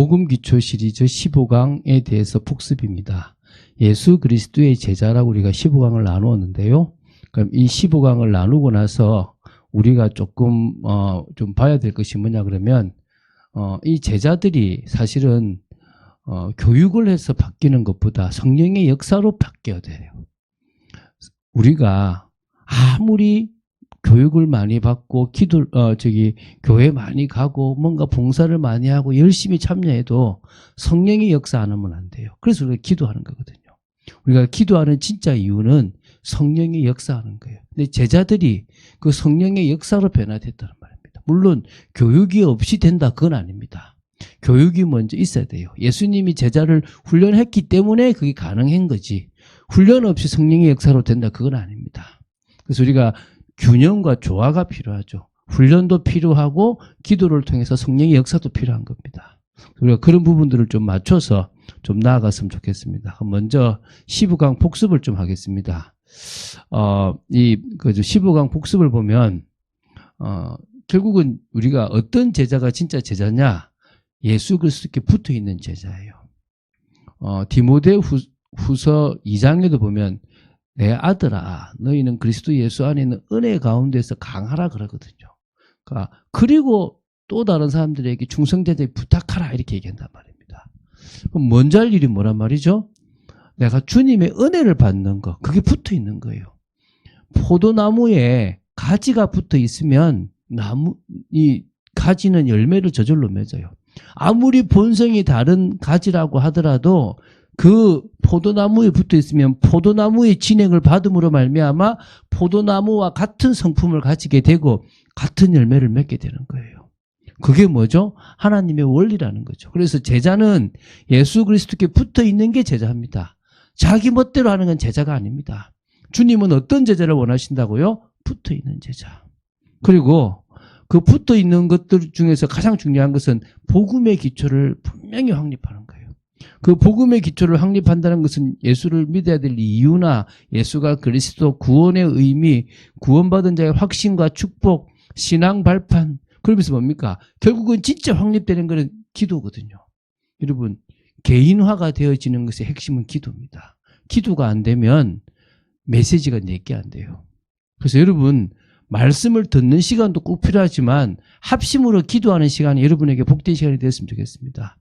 복음 기초 시리즈 15강에 대해서 복습입니다. 예수 그리스도의 제자라고 우리가 15강을 나누었는데요. 그럼 이 15강을 나누고 나서 우리가 조금 좀 봐야 될 것이 뭐냐 그러면 이 제자들이 사실은 교육을 해서 바뀌는 것보다 성령의 역사로 바뀌어야 돼요. 우리가 아무리 교육을 많이 받고 교회 많이 가고 뭔가 봉사를 많이 하고 열심히 참여해도 성령의 역사 안 하면 안 돼요. 그래서 우리가 기도하는 거거든요. 우리가 기도하는 진짜 이유는 성령의 역사하는 거예요. 근데 제자들이 그 성령의 역사로 변화됐다는 말입니다. 물론 교육이 없이 된다 그건 아닙니다. 교육이 먼저 있어야 돼요. 예수님이 제자를 훈련했기 때문에 그게 가능한 거지. 훈련 없이 성령의 역사로 된다 그건 아닙니다. 그래서 우리가 균형과 조화가 필요하죠. 훈련도 필요하고 기도를 통해서 성령의 역사도 필요한 겁니다. 우리가 그런 부분들을 좀 맞춰서 좀 나아갔으면 좋겠습니다. 먼저 15강 복습을 좀 하겠습니다. 15강 복습을 보면 결국은 우리가 어떤 제자가 진짜 제자냐? 예수 그리스도께 붙어 있는 제자예요. 디모데후서 2장에도 보면 내 아들아 너희는 그리스도 예수 안에 있는 은혜 가운데서 강하라 그러거든요. 그러니까 그리고 또 다른 사람들에게 충성되게 부탁하라 이렇게 얘기한단 말입니다. 그럼 먼저 할 일이 뭐란 말이죠? 내가 주님의 은혜를 받는 거 그게 붙어 있는 거예요. 포도나무에 가지가 붙어 있으면 이 가지는 열매를 저절로 맺어요. 아무리 본성이 다른 가지라고 하더라도 그 포도나무에 붙어 있으면 포도나무의 진액을 받음으로 말미암아 포도나무와 같은 성품을 가지게 되고 같은 열매를 맺게 되는 거예요. 그게 뭐죠? 하나님의 원리라는 거죠. 그래서 제자는 예수 그리스도께 붙어 있는 게 제자입니다. 자기 멋대로 하는 건 제자가 아닙니다. 주님은 어떤 제자를 원하신다고요? 붙어 있는 제자. 그리고 그 붙어 있는 것들 중에서 가장 중요한 것은 복음의 기초를 분명히 확립하는 거예요. 그 복음의 기초를 확립한다는 것은 예수를 믿어야 될 이유나 예수가 그리스도 구원의 의미, 구원받은 자의 확신과 축복, 신앙 발판, 그러면서 뭡니까? 결국은 진짜 확립되는 것은 기도거든요. 여러분, 개인화가 되어지는 것의 핵심은 기도입니다. 기도가 안 되면 메시지가 내게 안 돼요. 그래서 여러분, 말씀을 듣는 시간도 꼭 필요하지만 합심으로 기도하는 시간이 여러분에게 복된 시간이 되었으면 좋겠습니다.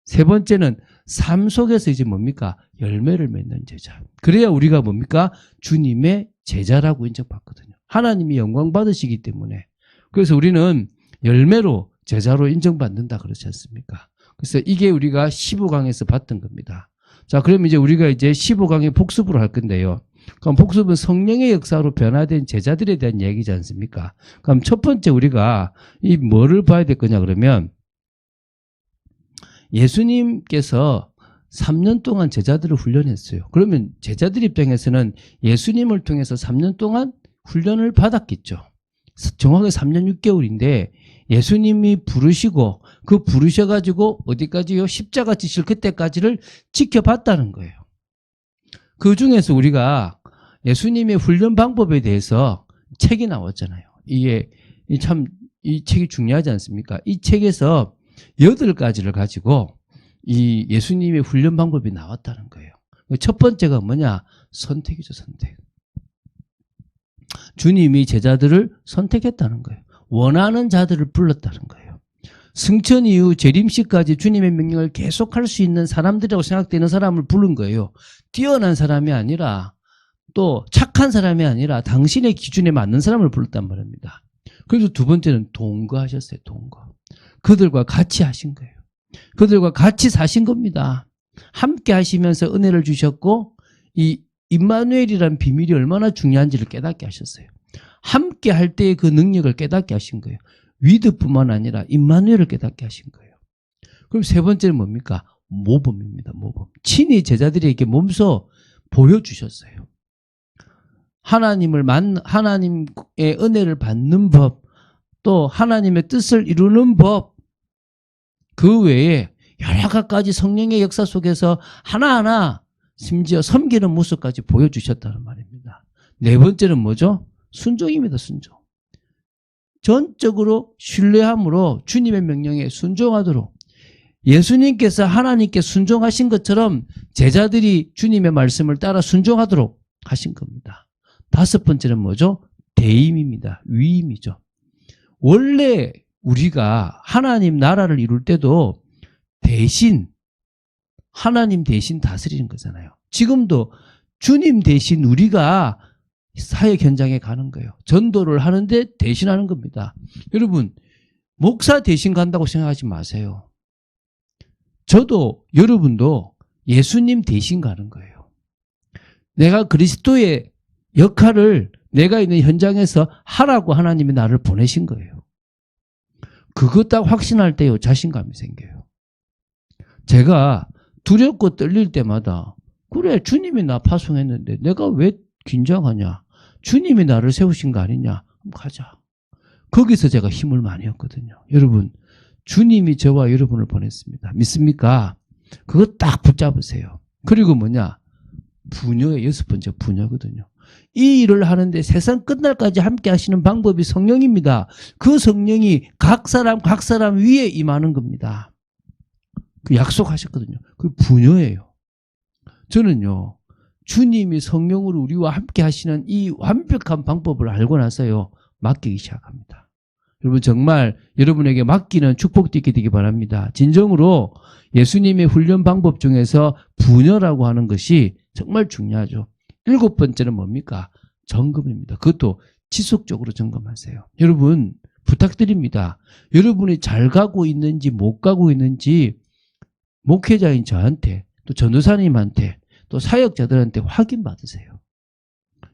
세 번째는 삶 속에서 이제 뭡니까? 열매를 맺는 제자. 그래야 우리가 뭡니까? 주님의 제자라고 인정받거든요. 하나님이 영광 받으시기 때문에. 그래서 우리는 열매로 제자로 인정받는다 그렇지 않습니까? 그래서 이게 우리가 15강에서 봤던 겁니다. 자, 그럼 이제 우리가 이제 15강의 복습으로 할 건데요. 그럼 복습은 성령의 역사로 변화된 제자들에 대한 얘기지 않습니까? 그럼 첫 번째 우리가 이 뭐를 봐야 될 거냐 그러면 예수님께서 3년 동안 제자들을 훈련했어요. 그러면 제자들 입장에서는 예수님을 통해서 3년 동안 훈련을 받았겠죠. 정확하게 3년 6개월인데 예수님이 부르시고 그 부르셔가지고 어디까지요? 십자가 지실 그때까지를 지켜봤다는 거예요. 그 중에서 우리가 예수님의 훈련 방법에 대해서 책이 나왔잖아요. 이게 참 이 책이 중요하지 않습니까? 이 책에서 8가지를 가지고 이 예수님의 훈련 방법이 나왔다는 거예요. 첫 번째가 뭐냐? 선택이죠, 선택. 주님이 제자들을 선택했다는 거예요. 원하는 자들을 불렀다는 거예요. 승천 이후 재림식까지 주님의 명령을 계속할 수 있는 사람들이라고 생각되는 사람을 부른 거예요. 뛰어난 사람이 아니라 또 착한 사람이 아니라 당신의 기준에 맞는 사람을 불렀단 말입니다. 그래서 두 번째는 동거하셨어요. 동거. 그들과 같이 하신 거예요. 그들과 같이 사신 겁니다. 함께 하시면서 은혜를 주셨고 이 임마누엘이라는 비밀이 얼마나 중요한지를 깨닫게 하셨어요. 함께 할 때의 그 능력을 깨닫게 하신 거예요. 위드뿐만 아니라 임마누엘을 깨닫게 하신 거예요. 그럼 세 번째는 뭡니까? 모범입니다. 모범. 친히 제자들에게 몸소 보여주셨어요. 하나님의 은혜를 받는 법, 또 하나님의 뜻을 이루는 법, 그 외에 여러 가지 성령의 역사 속에서 하나하나 심지어 섬기는 모습까지 보여주셨다는 말입니다. 네 번째는 뭐죠? 순종입니다. 순종. 전적으로 신뢰함으로 주님의 명령에 순종하도록 예수님께서 하나님께 순종하신 것처럼 제자들이 주님의 말씀을 따라 순종하도록 하신 겁니다. 다섯 번째는 뭐죠? 대임입니다. 위임이죠. 원래 우리가 하나님 나라를 이룰 때도 대신 하나님 대신 다스리는 거잖아요. 지금도 주님 대신 우리가 사역 현장에 가는 거예요. 전도를 하는데 대신하는 겁니다. 여러분, 목사 대신 간다고 생각하지 마세요. 저도 여러분도 예수님 대신 가는 거예요. 내가 그리스도의 역할을 내가 있는 현장에서 하라고 하나님이 나를 보내신 거예요. 그거 딱 확신할 때요, 자신감이 생겨요. 제가 두렵고 떨릴 때마다 그래, 주님이 나 파송했는데 내가 왜 긴장하냐? 주님이 나를 세우신 거 아니냐? 그럼 가자. 거기서 제가 힘을 많이 얻거든요. 여러분, 주님이 저와 여러분을 보냈습니다. 믿습니까? 그거 딱 붙잡으세요. 그리고 뭐냐? 부녀의 여섯 번째 부녀거든요. 이 일을 하는데 세상 끝날까지 함께 하시는 방법이 성령입니다. 그 성령이 각 사람 위에 임하는 겁니다. 그 약속하셨거든요. 그 부녀예요. 저는요, 주님이 성령으로 우리와 함께 하시는 이 완벽한 방법을 알고 나서요, 맡기기 시작합니다. 여러분, 정말 여러분에게 맡기는 축복도 있게 되기 바랍니다. 진정으로 예수님의 훈련 방법 중에서 부녀라고 하는 것이 정말 중요하죠. 일곱 번째는 뭡니까? 점검입니다. 그것도 지속적으로 점검하세요. 여러분, 부탁드립니다. 여러분이 잘 가고 있는지 못 가고 있는지 목회자인 저한테, 또 전도사님한테, 또 사역자들한테 확인받으세요.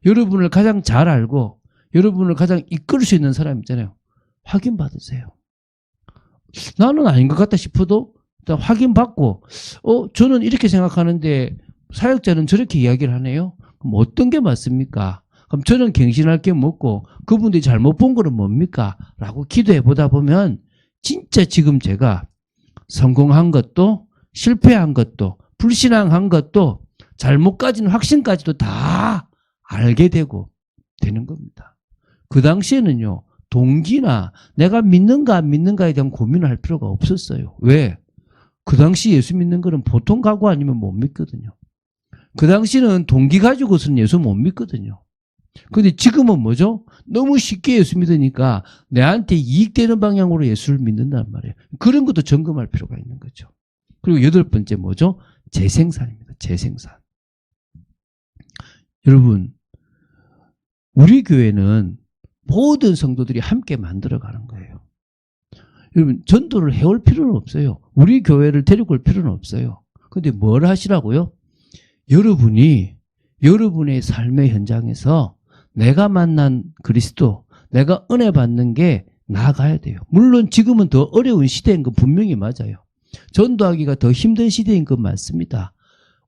여러분을 가장 잘 알고 여러분을 가장 이끌 수 있는 사람 있잖아요. 확인받으세요. 나는 아닌 것 같다 싶어도 일단 확인받고, 저는 이렇게 생각하는데 사역자는 저렇게 이야기를 하네요. 그럼 어떤 게 맞습니까? 그럼 저는 갱신할 게 뭐고 그분들이 잘못 본 거는 뭡니까? 라고 기도해 보다 보면 진짜 지금 제가 성공한 것도 실패한 것도 불신앙한 것도 잘못 가진 확신까지도 다 알게 되고 되는 겁니다. 그 당시에는요, 동기나 내가 믿는가 안 믿는가에 대한 고민을 할 필요가 없었어요. 왜? 그 당시 예수 믿는 거는 보통 각오 아니면 못 믿거든요. 그 당시는 동기 가지고서는 예수 못 믿거든요. 근데 지금은 뭐죠? 너무 쉽게 예수 믿으니까 내한테 이익되는 방향으로 예수를 믿는단 말이에요. 그런 것도 점검할 필요가 있는 거죠. 그리고 여덟 번째 뭐죠? 재생산입니다. 재생산. 여러분, 우리 교회는 모든 성도들이 함께 만들어가는 거예요. 여러분, 전도를 해올 필요는 없어요. 우리 교회를 데리고 올 필요는 없어요. 근데 뭘 하시라고요? 여러분이 여러분의 삶의 현장에서 내가 만난 그리스도, 내가 은혜 받는 게 나아가야 돼요. 물론 지금은 더 어려운 시대인 건 분명히 맞아요. 전도하기가 더 힘든 시대인 건 맞습니다.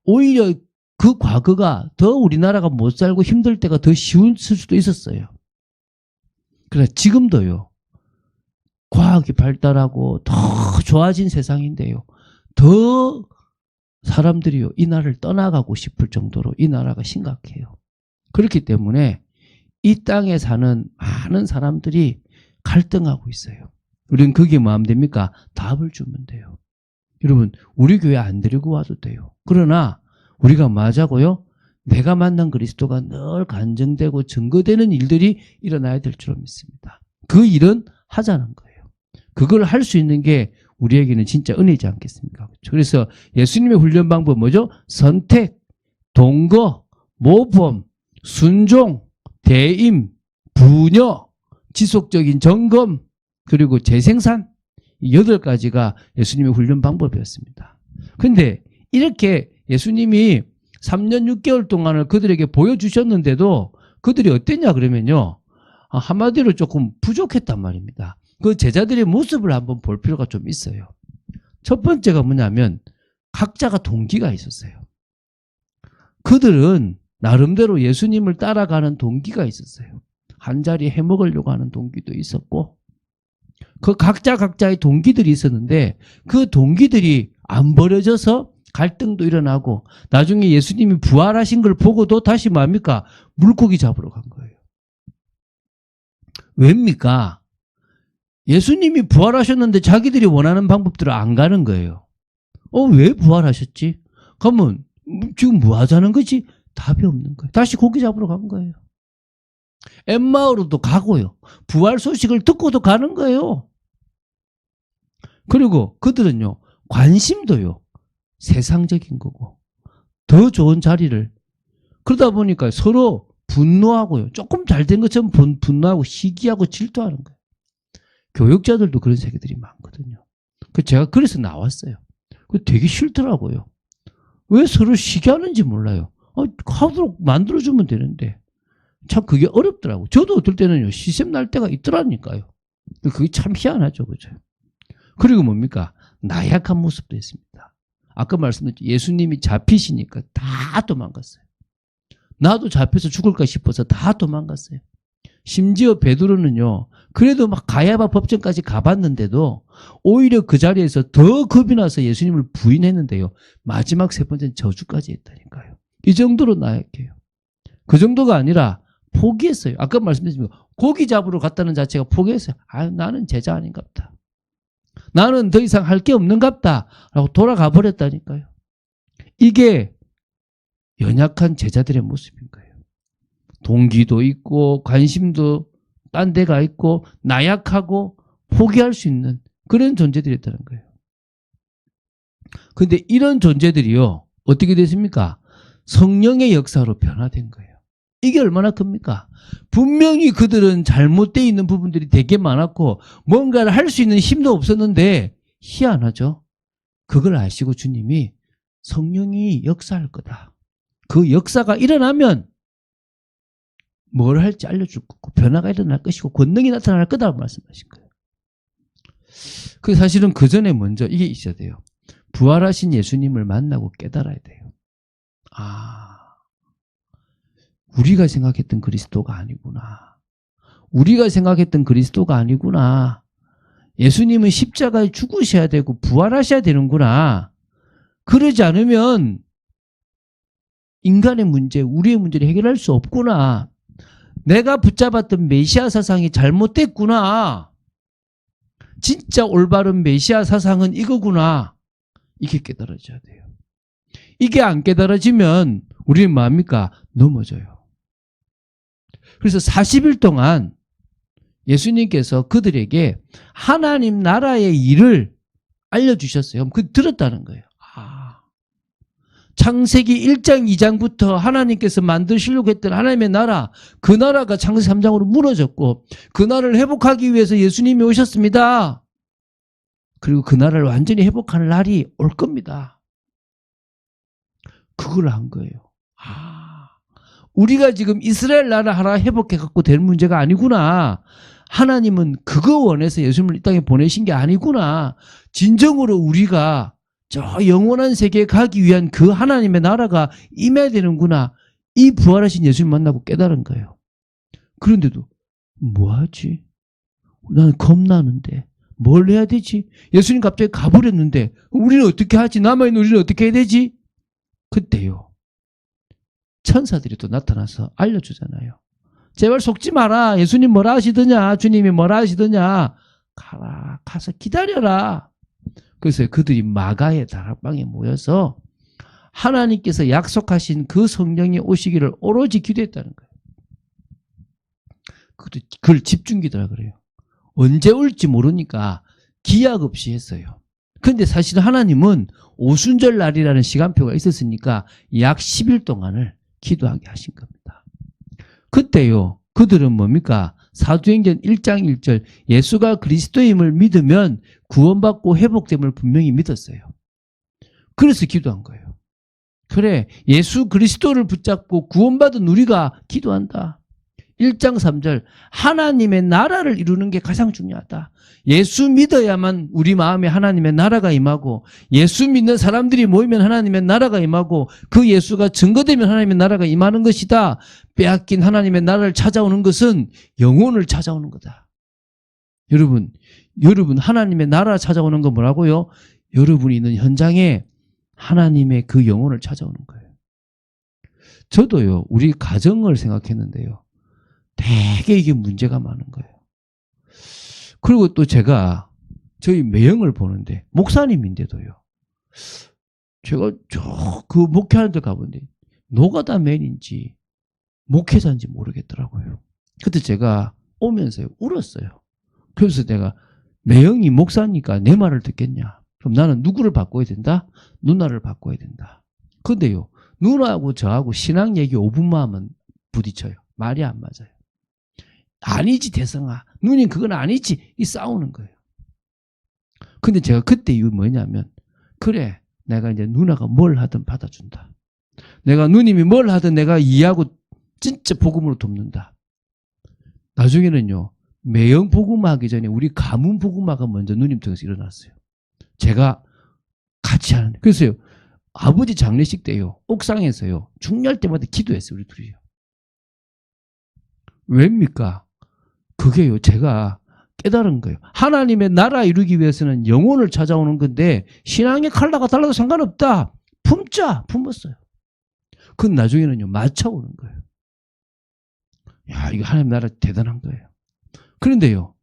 오히려 그 과거가 더 우리나라가 못 살고 힘들 때가 더 쉬웠을 수도 있었어요. 그러나 지금도요, 과학이 발달하고 더 좋아진 세상인데요, 더 사람들이요, 이 나라를 떠나가고 싶을 정도로 이 나라가 심각해요. 그렇기 때문에 이 땅에 사는 많은 사람들이 갈등하고 있어요. 우리는 그게 뭐 하면 됩니까? 답을 주면 돼요. 여러분, 우리 교회 안 데리고 와도 돼요. 그러나 우리가 뭐 하자고요? 내가 만난 그리스도가 늘 간증되고 증거되는 일들이 일어나야 될 줄 믿습니다. 그 일은 하자는 거예요. 그걸 할 수 있는 게 우리에게는 진짜 은혜지 않겠습니까? 그래서 예수님의 훈련 방법 뭐죠? 선택, 동거, 모범, 순종, 대임, 부녀, 지속적인 점검, 그리고 재생산, 이 8가지가 예수님의 훈련 방법이었습니다. 그런데 이렇게 예수님이 3년 6개월 동안을 그들에게 보여주셨는데도 그들이 어땠냐 그러면요, 한마디로 조금 부족했단 말입니다. 그 제자들의 모습을 한번 볼 필요가 좀 있어요. 첫 번째가 뭐냐면 각자가 동기가 있었어요. 그들은 나름대로 예수님을 따라가는 동기가 있었어요. 한 자리 해먹으려고 하는 동기도 있었고, 그 각자의 동기들이 있었는데 그 동기들이 안 버려져서 갈등도 일어나고 나중에 예수님이 부활하신 걸 보고도 다시 뭡니까? 물고기 잡으러 간 거예요. 왜입니까? 예수님이 부활하셨는데 자기들이 원하는 방법대로 안 가는 거예요. 왜 부활하셨지? 그러면 지금 뭐 하자는 거지? 답이 없는 거예요. 다시 고기 잡으러 간 거예요. 엠마오로도 가고요. 부활 소식을 듣고도 가는 거예요. 그리고 그들은요, 관심도요, 세상적인 거고, 더 좋은 자리를. 그러다 보니까 서로 분노하고요. 조금 잘 된 것처럼 분노하고 시기하고 질투하는 거예요. 교육자들도 그런 세계들이 많거든요. 제가 그래서 나왔어요. 되게 싫더라고요. 왜 서로 시기하는지 몰라요. 하도록 만들어주면 되는데. 참 그게 어렵더라고요. 저도 어떨 때는요, 시샘 날 때가 있더라니까요. 그게 참 희한하죠. 그죠? 그리고 뭡니까? 나약한 모습도 있습니다. 아까 말씀드렸죠. 예수님이 잡히시니까 다 도망갔어요. 나도 잡혀서 죽을까 싶어서 다 도망갔어요. 심지어 베드로는요, 그래도 막 가야바 법정까지 가봤는데도 오히려 그 자리에서 더 겁이 나서 예수님을 부인했는데요. 마지막 세 번째는 저주까지 했다니까요. 이 정도로 나약해요. 그 정도가 아니라 포기했어요. 아까 말씀드렸지만 고기 잡으러 갔다는 자체가 포기했어요. 나는 제자 아닌갑다. 나는 더 이상 할 게 없는갑다. 라고 돌아가 버렸다니까요. 이게 연약한 제자들의 모습인 거예요. 동기도 있고 관심도 딴 데가 있고 나약하고 포기할 수 있는 그런 존재들이었다는 거예요. 그런데 이런 존재들이요, 어떻게 됐습니까? 성령의 역사로 변화된 거예요. 이게 얼마나 큽니까? 분명히 그들은 잘못되어 있는 부분들이 되게 많았고 뭔가를 할 수 있는 힘도 없었는데 희한하죠? 그걸 아시고 주님이 성령이 역사할 거다. 그 역사가 일어나면 뭘 할지 알려줄 거고 변화가 일어날 것이고 권능이 나타날 거다라고 말씀하신 거예요. 사실은 그 전에 먼저 이게 있어야 돼요. 부활하신 예수님을 만나고 깨달아야 돼요. 우리가 생각했던 그리스도가 아니구나. 우리가 생각했던 그리스도가 아니구나. 예수님은 십자가에 죽으셔야 되고 부활하셔야 되는구나. 그러지 않으면 인간의 문제, 우리의 문제를 해결할 수 없구나. 내가 붙잡았던 메시아 사상이 잘못됐구나. 진짜 올바른 메시아 사상은 이거구나. 이게 깨달아져야 돼요. 이게 안 깨달아지면 우리는 뭐합니까? 넘어져요. 그래서 40일 동안 예수님께서 그들에게 하나님 나라의 일을 알려주셨어요. 그 들었다는 거예요. 창세기 1장 2장부터 하나님께서 만드시려고 했던 하나님의 나라, 그 나라가 창세기 3장으로 무너졌고 그 나라를 회복하기 위해서 예수님이 오셨습니다. 그리고 그 나라를 완전히 회복할 날이 올 겁니다. 그걸 한 거예요. 우리가 지금 이스라엘 나라 하나 회복해 갖고 될 문제가 아니구나. 하나님은 그거 원해서 예수님을 이 땅에 보내신 게 아니구나. 진정으로 우리가 저 영원한 세계에 가기 위한 그 하나님의 나라가 임해야 되는구나. 이 부활하신 예수님 만나고 깨달은 거예요. 그런데도 뭐하지? 나는 겁나는데 뭘 해야 되지? 예수님 갑자기 가버렸는데 우리는 어떻게 하지? 남아있는 우리는 어떻게 해야 되지? 그때요, 천사들이 또 나타나서 알려주잖아요. 제발 속지 마라. 예수님 뭐라 하시더냐? 주님이 뭐라 하시더냐? 가서 기다려라. 그래서 그들이 마가의 다락방에 모여서 하나님께서 약속하신 그 성령이 오시기를 오로지 기도했다는 거예요. 그걸 집중기도라 그래요. 언제 올지 모르니까 기약 없이 했어요. 그런데 사실 하나님은 오순절 날이라는 시간표가 있었으니까 약 10일 동안을 기도하게 하신 겁니다. 그때요, 그들은 뭡니까? 사도행전 1장 1절 예수가 그리스도임을 믿으면 구원받고 회복됨을 분명히 믿었어요. 그래서 기도한 거예요. 그래, 예수 그리스도를 붙잡고 구원받은 우리가 기도한다. 1장 3절 하나님의 나라를 이루는 게 가장 중요하다. 예수 믿어야만 우리 마음에 하나님의 나라가 임하고 예수 믿는 사람들이 모이면 하나님의 나라가 임하고 그 예수가 증거되면 하나님의 나라가 임하는 것이다. 빼앗긴 하나님의 나라를 찾아오는 것은 영혼을 찾아오는 거다. 여러분 하나님의 나라 찾아오는 건 뭐라고요? 여러분이 있는 현장에 하나님의 그 영혼을 찾아오는 거예요. 저도요, 우리 가정을 생각했는데요, 되게 이게 문제가 많은 거예요. 그리고 또 제가 저희 매형을 보는데 목사님인데도요, 제가 그 목회하는 데 가보는데 노가다맨인지 목회자인지 모르겠더라고요. 그때 제가 오면서요 울었어요. 그래서 내가 매형이 목사니까 내 말을 듣겠냐. 그럼 나는 누구를 바꿔야 된다? 누나를 바꿔야 된다. 근데요 누나하고 저하고 신앙 얘기 5분만 하면 부딪혀요. 말이 안 맞아요. 아니지 대성아. 누님 그건 아니지. 이 싸우는 거예요. 근데 제가 그때 이유 뭐냐면 그래 내가 이제 누나가 뭘 하든 받아준다. 내가 누님이 뭘 하든 내가 이해하고 진짜 복음으로 돕는다. 나중에는요. 매형 복음화 하기 전에 우리 가문 복음화가 먼저 누님 통해서 일어났어요. 제가 같이 하는. 그래서요. 아버지 장례식 때요. 옥상에서요. 중요할 때마다 기도했어요. 우리 둘이요. 왜입니까? 그게요. 제가 깨달은 거예요. 하나님의 나라 이루기 위해서는 영혼을 찾아오는 건데 신앙의 컬러가 달라도 상관없다. 품자. 품었어요. 그건 나중에는요. 맞춰오는 거예요. 야, 이거 하나님 나라 대단한 거예요. 그런데요.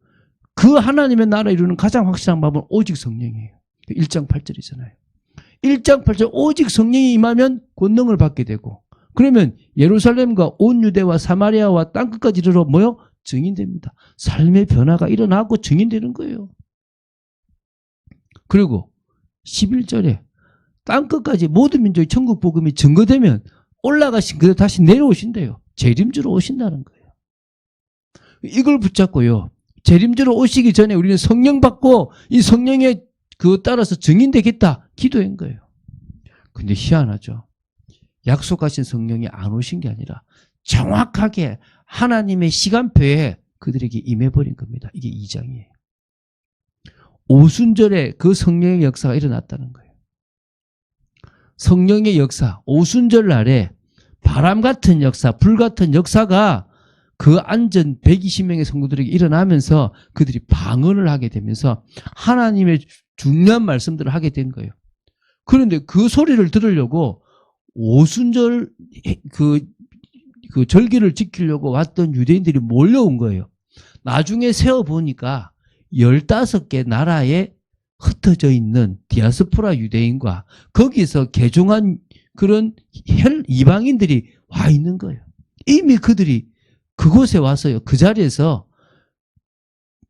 그 하나님의 나라 이루는 가장 확실한 방법은 오직 성령이에요. 1장 8절이잖아요. 1장 8절 오직 성령이 임하면 권능을 받게 되고 그러면 예루살렘과 온 유대와 사마리아와 땅끝까지 이르러 뭐요? 증인됩니다. 삶의 변화가 일어나고 증인되는 거예요. 그리고 11절에 땅끝까지 모든 민족의 천국 복음이 증거되면 올라가신 그대로 다시 내려오신대요. 재림주로 오신다는 거예요. 이걸 붙잡고요. 재림주로 오시기 전에 우리는 성령 받고 이 성령에 그 따라서 증인되겠다. 기도한 거예요. 근데 희한하죠. 약속하신 성령이 안 오신 게 아니라 정확하게 하나님의 시간표에 그들에게 임해버린 겁니다. 이게 2장이에요. 오순절에 그 성령의 역사가 일어났다는 거예요. 성령의 역사, 오순절 날에 바람 같은 역사, 불 같은 역사가 그 안전 120명의 성도들에게 일어나면서 그들이 방언을 하게 되면서 하나님의 중요한 말씀들을 하게 된 거예요. 그런데 그 소리를 들으려고 오순절 그 절기를 지키려고 왔던 유대인들이 몰려온 거예요. 나중에 세어보니까 15개 나라에 흩어져 있는 디아스포라 유대인과 거기서 개종한 그런 이방인들이 와 있는 거예요. 이미 그들이 그곳에 와서요. 그 자리에서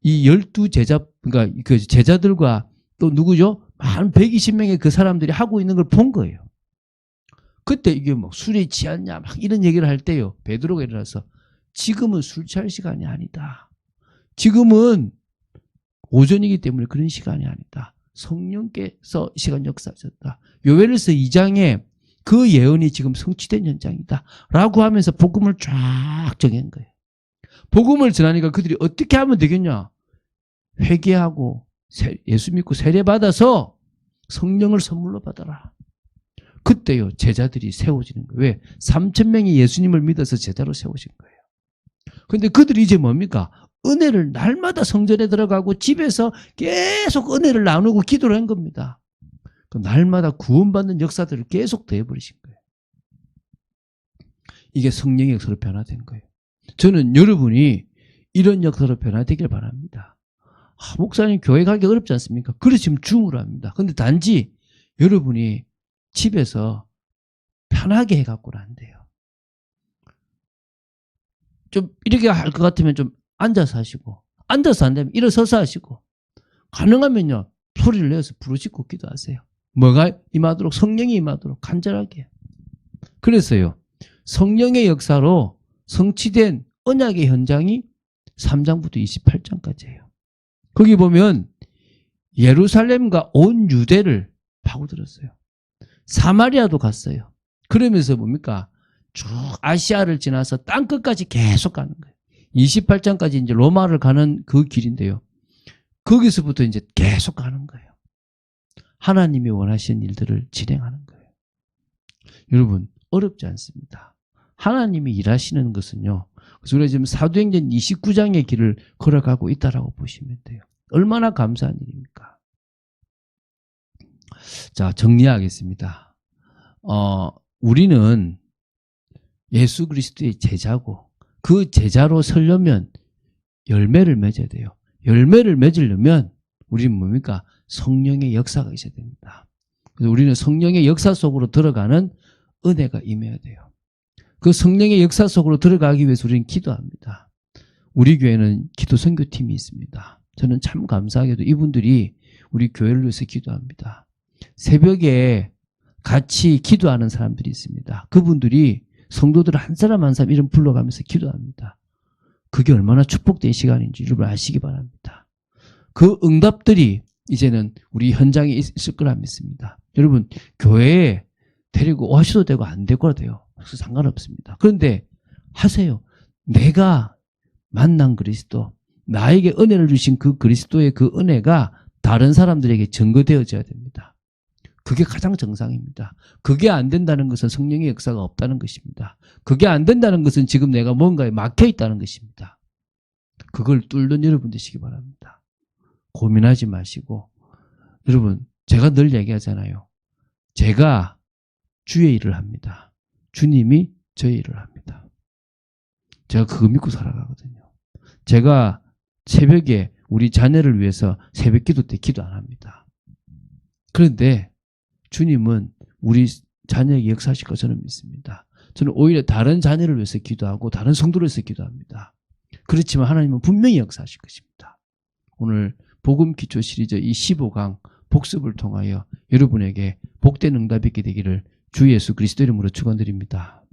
이 12제자, 그러니까 그 제자들과 또 누구죠? 한 120명의 그 사람들이 하고 있는 걸 본 거예요. 그때 이게 막 술에 취했냐 막 이런 얘기를 할 때요. 베드로가 일어나서 지금은 술 취할 시간이 아니다. 지금은 오전이기 때문에 그런 시간이 아니다. 성령께서 시간 역사하셨다. 요엘서 2장에 그 예언이 지금 성취된 현장이다. 라고 하면서 복음을 쫙 정한 거예요. 복음을 전하니까 그들이 어떻게 하면 되겠냐. 회개하고 예수 믿고 세례받아서 성령을 선물로 받아라. 그때요 제자들이 세워지는 거예요. 왜? 3,000명이 예수님을 믿어서 제자로 세우신 거예요. 그런데 그들이 이제 뭡니까? 은혜를 날마다 성전에 들어가고 집에서 계속 은혜를 나누고 기도를 한 겁니다. 날마다 구원받는 역사들을 계속 더해버리신 거예요. 이게 성령의 역사로 변화된 거예요. 저는 여러분이 이런 역사로 변화되길 바랍니다. 목사님 교회 가기 어렵지 않습니까? 그러시면 중으로 합니다. 그런데 단지 여러분이 집에서 편하게 해갖고는 안 돼요. 좀 이렇게 할 것 같으면 좀 앉아서 하시고, 앉아서 안 되면 일어서서 하시고, 가능하면요 소리를 내서 부르짖고 기도하세요. 뭐가 임하도록? 성령이 임하도록 간절하게. 그래서요 성령의 역사로 성취된 언약의 현장이 3장부터 28장까지예요. 거기 보면 예루살렘과 온 유대를 파고들었어요. 사마리아도 갔어요. 그러면서 뭡니까? 쭉 아시아를 지나서 땅끝까지 계속 가는 거예요. 28장까지 이제 로마를 가는 그 길인데요. 거기서부터 이제 계속 가는 거예요. 하나님이 원하시는 일들을 진행하는 거예요. 여러분 어렵지 않습니다. 하나님이 일하시는 것은요. 그래서 우리가 지금 사도행전 29장의 길을 걸어가고 있다라고 보시면 돼요. 얼마나 감사한 일입니까? 자, 정리하겠습니다. 우리는 예수 그리스도의 제자고 그 제자로 서려면 열매를 맺어야 돼요. 열매를 맺으려면 우리는 뭡니까? 성령의 역사가 있어야 됩니다. 그래서 우리는 성령의 역사 속으로 들어가는 은혜가 임해야 돼요. 그 성령의 역사 속으로 들어가기 위해서 우리는 기도합니다. 우리 교회는 기도 선교팀이 있습니다. 저는 참 감사하게도 이분들이 우리 교회를 위해서 기도합니다. 새벽에 같이 기도하는 사람들이 있습니다. 그분들이 성도들 한 사람 한 사람 이름 불러가면서 기도합니다. 그게 얼마나 축복된 시간인지 여러분 아시기 바랍니다. 그 응답들이 이제는 우리 현장에 있을 거라 믿습니다. 여러분 교회에 데리고 오셔도 되고 안 되고도 돼요. 그래서 상관없습니다. 그런데 하세요. 내가 만난 그리스도, 나에게 은혜를 주신 그 그리스도의 그 은혜가 다른 사람들에게 증거되어져야 됩니다. 그게 가장 정상입니다. 그게 안 된다는 것은 성령의 역사가 없다는 것입니다. 그게 안 된다는 것은 지금 내가 뭔가에 막혀 있다는 것입니다. 그걸 뚫는 여러분 되시기 바랍니다. 고민하지 마시고. 여러분 제가 늘 얘기하잖아요. 제가 주의 일을 합니다. 주님이 저의 일을 합니다. 제가 그거 믿고 살아가거든요. 제가 새벽에 우리 자녀를 위해서 새벽 기도 때 기도 안 합니다. 그런데 주님은 우리 자녀에게 역사하실 거 저는 믿습니다. 저는 오히려 다른 자녀를 위해서 기도하고 다른 성도를 위해서 기도합니다. 그렇지만 하나님은 분명히 역사하실 것입니다. 오늘 복음 기초 시리즈 이 15강 복습을 통하여 여러분에게 복된 응답이 있게 되기를 주 예수 그리스도 이름으로 축원드립니다.